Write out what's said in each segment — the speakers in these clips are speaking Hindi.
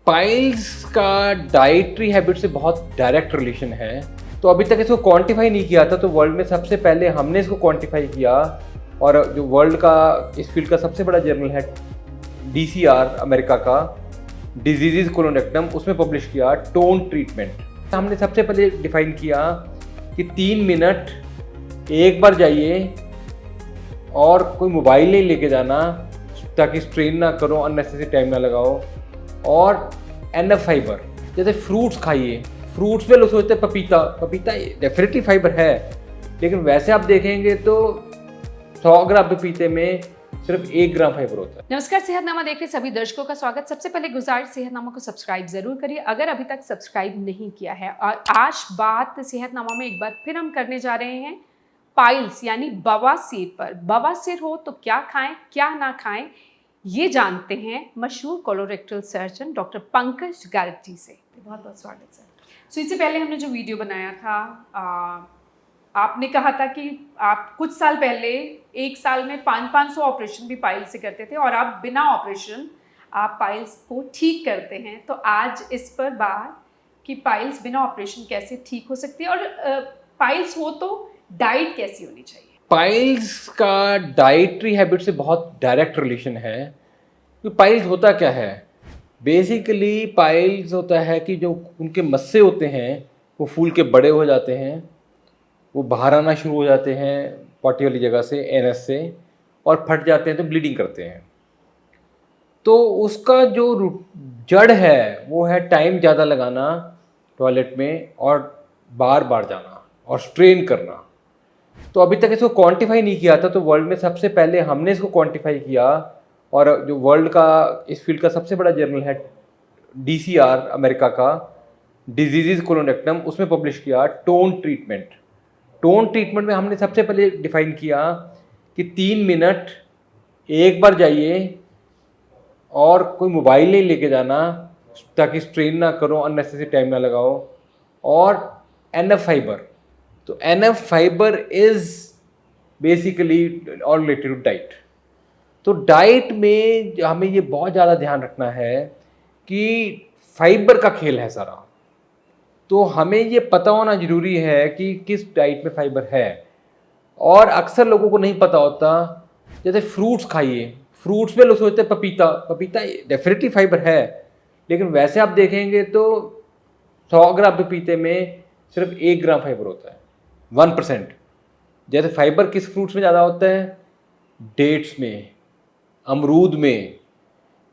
पाइल्स का डाइटरी हैबिट से बहुत डायरेक्ट रिलेशन है। तो अभी तक इसको क्वांटिफाई नहीं किया था, तो वर्ल्ड में सबसे पहले हमने इसको क्वांटिफाई किया। और जो वर्ल्ड का इस फील्ड का सबसे बड़ा जर्नल है DCR अमेरिका का, डिजीज़ कोलोरेक्टम, उसमें पब्लिश किया टोन ट्रीटमेंट। हमने सबसे पहले डिफाइन किया कि 3 मिनट एक बार जाइए और कोई मोबाइल नहीं लेके जाना ताकि स्ट्रेन ना करो, अननेसेसरी टाइम ना लगाओ। और एनफ फाइबर, जैसे फ्रूट्स खाइए। फ्रूट्स में लोग सोचते हैं पपीता डेफिनेटली फाइबर है, लेकिन वैसे आप देखेंगे तो 100 ग्राम पपीते में सिर्फ 1 ग्राम फाइबर होता है। नमस्कार, सेहतनामा देख रहे सभी दर्शकों का स्वागत। सबसे पहले गुजारिश, सेहतनामा को सब्सक्राइब जरूर करिए अगर अभी तक सब्सक्राइब नहीं किया है। और आज बात सेहतनामा में एक बार फिर हम करने जा रहे हैं पाइल्स यानी बवासीर पर। बवासीर हो तो क्या खाएं क्या ना खाएं, ये जानते हैं मशहूर कोलोरेक्टल सर्जन डॉक्टर पंकज गारग जी से। बहुत बहुत स्वागत सर। सो इससे पहले हमने जो वीडियो बनाया था, आपने कहा था कि आप कुछ साल पहले 1 साल में 500 ऑपरेशन भी पाइल्स से करते थे और आप बिना ऑपरेशन आप पाइल्स को ठीक करते हैं। तो आज इस पर बात कि पाइल्स बिना ऑपरेशन कैसे ठीक हो सकती है और पाइल्स हो तो डाइट कैसी होनी चाहिए। पाइल्स का डाइटरी हैबिट से बहुत डायरेक्ट रिलेशन है। तो पाइल्स होता क्या है? बेसिकली पाइल्स होता है कि जो उनके मस्से होते हैं वो फूल के बड़े हो जाते हैं, वो बाहर आना शुरू हो जाते हैं पॉटी वाली जगह से, एनएस से, और फट जाते हैं तो ब्लीडिंग करते हैं। तो उसका जो जड़ है वो है टाइम ज़्यादा लगाना टॉयलेट में और बार बार जाना और स्ट्रेन करना। तो अभी तक इसको क्वांटिफाई नहीं किया था, तो वर्ल्ड में सबसे पहले हमने इसको क्वांटिफाई किया। और जो वर्ल्ड का इस फील्ड का सबसे बड़ा जर्नल है DCR अमेरिका का, डिजीज़ कोलोरेक्टम, उसमें पब्लिश किया टोन ट्रीटमेंट। टोन ट्रीटमेंट में हमने सबसे पहले डिफाइन किया कि 3 मिनट एक बार जाइए और कोई मोबाइल नहीं लेके जाना ताकि स्ट्रेन ना करो, अननेसेसरी टाइम ना लगाओ। और एनएफ फाइबर, तो NF fibre is basically all related to diet. तो डाइट में हमें ये बहुत ज़्यादा ध्यान रखना है कि फाइबर का खेल है सारा। तो हमें ये पता होना ज़रूरी है कि किस डाइट में फाइबर है। और अक्सर लोगों को नहीं पता होता, जैसे फ्रूट्स खाइए। फ्रूट्स में लोग सोचते हैं पपीता डेफिनेटली फाइबर है, लेकिन वैसे आप देखेंगे तो 100 ग्राम पपीते में सिर्फ 1 ग्राम फाइबर होता है, 1%। जैसे फाइबर किस फ्रूट्स में ज़्यादा होता है? डेट्स में, अमरूद में।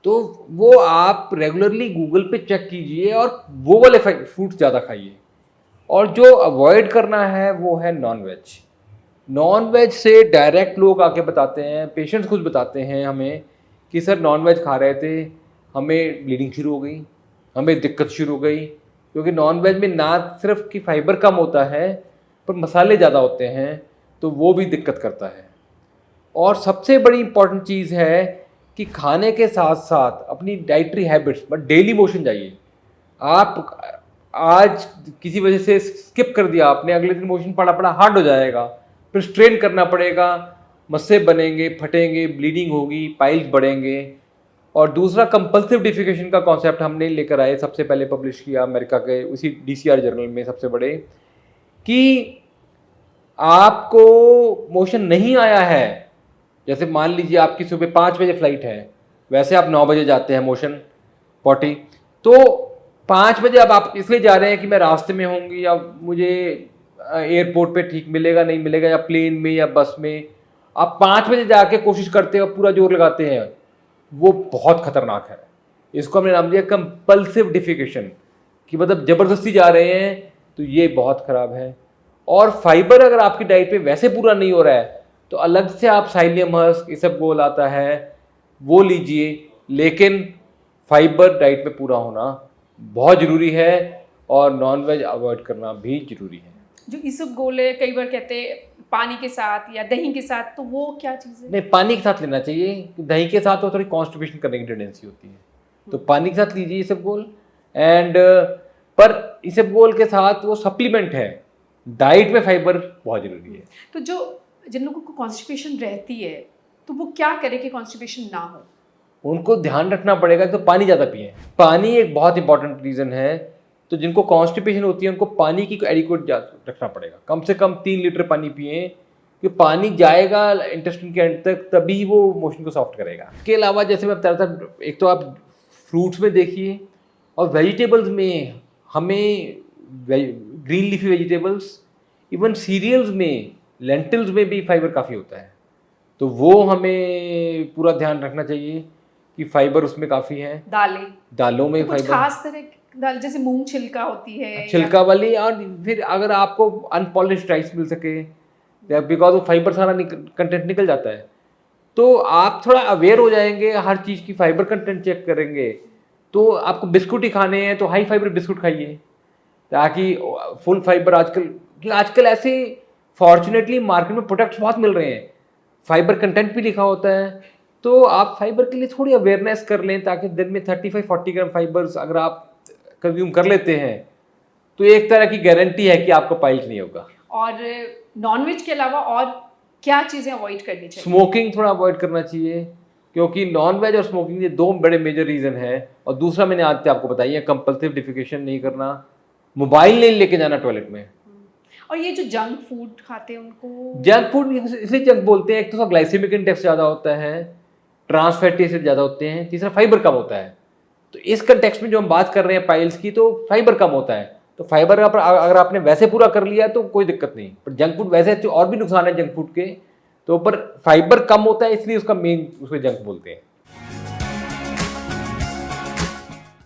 तो वो आप रेगुलरली गूगल पे चेक कीजिए और वो वाले फ्रूट्स ज़्यादा खाइए। और जो अवॉइड करना है वो है नॉन वेज। नॉन वेज से डायरेक्ट लोग आके बताते हैं, पेशेंट्स खुद बताते हैं हमें कि सर नॉन वेज खा रहे थे, हमें ब्लीडिंग शुरू हो गई, हमें दिक्कत शुरू हो गई। क्योंकि नॉन वेज में ना सिर्फ कि फाइबर कम होता है पर मसाले ज़्यादा होते हैं, तो वो भी दिक्कत करता है। और सबसे बड़ी इंपॉर्टेंट चीज़ है कि खाने के साथ साथ अपनी डाइटरी हैबिट्स पर डेली मोशन जाइए। आप आज किसी वजह से स्किप कर दिया आपने, अगले दिन मोशन पड़ा पड़ा हार्ड हो जाएगा, फिर स्ट्रेन करना पड़ेगा, मस्से बनेंगे, फटेंगे, ब्लीडिंग होगी, पाइल्स बढ़ेंगे। और दूसरा कंपल्सिव डिफिकेशन का कॉन्सेप्ट हमने लेकर आए, सबसे पहले पब्लिश किया अमेरिका के उसी DCR जर्नल में सबसे बड़े, कि आपको मोशन नहीं आया है। जैसे मान लीजिए आपकी सुबह 5 बजे फ्लाइट है, वैसे आप 9 बजे जाते हैं मोशन पॉटी, तो 5 बजे अब आप इसलिए जा रहे हैं कि मैं रास्ते में होंगी या मुझे एयरपोर्ट पे ठीक मिलेगा नहीं मिलेगा, या प्लेन में या बस में। आप 5 बजे जाके कोशिश करते हो, पूरा जोर लगाते हैं, वो बहुत खतरनाक है। इसको हमने नाम दिया कंपल्सिव डिफिकेशन, कि मतलब ज़बरदस्ती जा रहे हैं, तो ये बहुत ख़राब है। और फाइबर अगर आपकी डाइट में वैसे पूरा नहीं हो रहा है तो अलग से आप साइलियम हस्क, इसबगोल आता है, वो लीजिए, लेकिन फाइबर डाइट में पूरा होना बहुत ज़रूरी है और नॉन वेज अवॉइड करना भी ज़रूरी है। जो इसबगोल है, कई बार कहते हैं पानी के साथ या दही के साथ, तो वो क्या चीज़ है? नहीं, पानी के साथ लेना चाहिए। दही के साथ तो थोड़ी कॉन्स्टिपेशन करने की टेंडेंसी होती है, तो पानी के साथ लीजिए इसबगोल। एंड पर इसबगोल के साथ वो सप्लीमेंट है, डाइट में फाइबर बहुत ज़रूरी है। तो जिन लोगों को कॉन्स्टिपेशन रहती है तो वो क्या करे कि कॉन्स्टिपेशन ना हो? उनको ध्यान रखना पड़ेगा तो पानी ज़्यादा पिएं। पानी एक बहुत इंपॉर्टेंट रीज़न है। तो जिनको कॉन्स्टिपेशन होती है उनको पानी की एडिक्वेट रखना पड़ेगा, कम से कम 3 लीटर पानी पिएं, कि पानी जाएगा इंटेस्टाइन के एंड तक, तभी वो मोशन को सॉफ्ट करेगा। इसके अलावा जैसे मैं बता रहा था, एक तो आप फ्रूट्स में देखिए, और वेजिटेबल्स में हमें green leafy vegetables, even cereals में, लेंटिल्स में भी फाइबर काफ़ी होता है, तो वो हमें पूरा ध्यान रखना चाहिए कि फाइबर उसमें काफ़ी है। दालों में तो कुछ फाइबर, खास तरह की दाल जैसे मूंग छिलका होती है छिलका वाली, और फिर अगर आपको अनपॉलिश्ड राइस मिल सके, बिकॉज वो फाइबर सारा कंटेंट निकल जाता है, तो आप थोड़ा अवेयर हो जाएंगे, हर चीज़ की फाइबर कंटेंट चेक करेंगे। तो आपको बिस्कुट ही खाने हैं तो हाई फाइबर बिस्कुट खाइए, ताकि फुल फाइबर आजकल ऐसे फॉर्चुनेटली मार्केट में प्रोडक्ट्स बहुत मिल रहे हैं, फाइबर कंटेंट भी लिखा होता है, तो आप फाइबर के लिए थोड़ी अवेयरनेस कर लें, ताकि दिन में 35-40 ग्राम फाइबर्स अगर आप कंज्यूम कर लेते हैं तो एक तरह की गारंटी है कि आपको पाइल्स नहीं होगा। और नॉनवेज के अलावा और क्या चीज़ें अवॉइड करनी चाहिए? स्मोकिंग थोड़ा अवॉइड करना चाहिए, क्योंकि नॉन वेज और स्मोकिंग ये 2 बड़े मेजर रीज़न है। और दूसरा मैंने आज आपको बताई है, कंपल्सिव डिफिकेशन नहीं करना, मोबाइल नहीं लेके जाना टॉयलेट में। और ये जो जंक फूड खाते हैं उनको, जंक फूड इसलिए जंक बोलते हैं, एक तो उसका ग्लाइसेमिक इंडेक्स ज़्यादा होता है, ट्रांस फैटी एसिड ज़्यादा होते हैं, तीसरा फाइबर कम होता है। तो इस कंटेक्स्ट में जो हम बात कर रहे हैं पाइल्स की, तो फाइबर कम होता है, तो फाइबर अगर आपने वैसे पूरा कर लिया तो कोई दिक्कत नहीं। पर जंक फूड वैसे तो और भी नुकसान है जंक फूड के, तो पर फाइबर कम होता है, इसलिए उसका मेन उसको जंक बोलते हैं।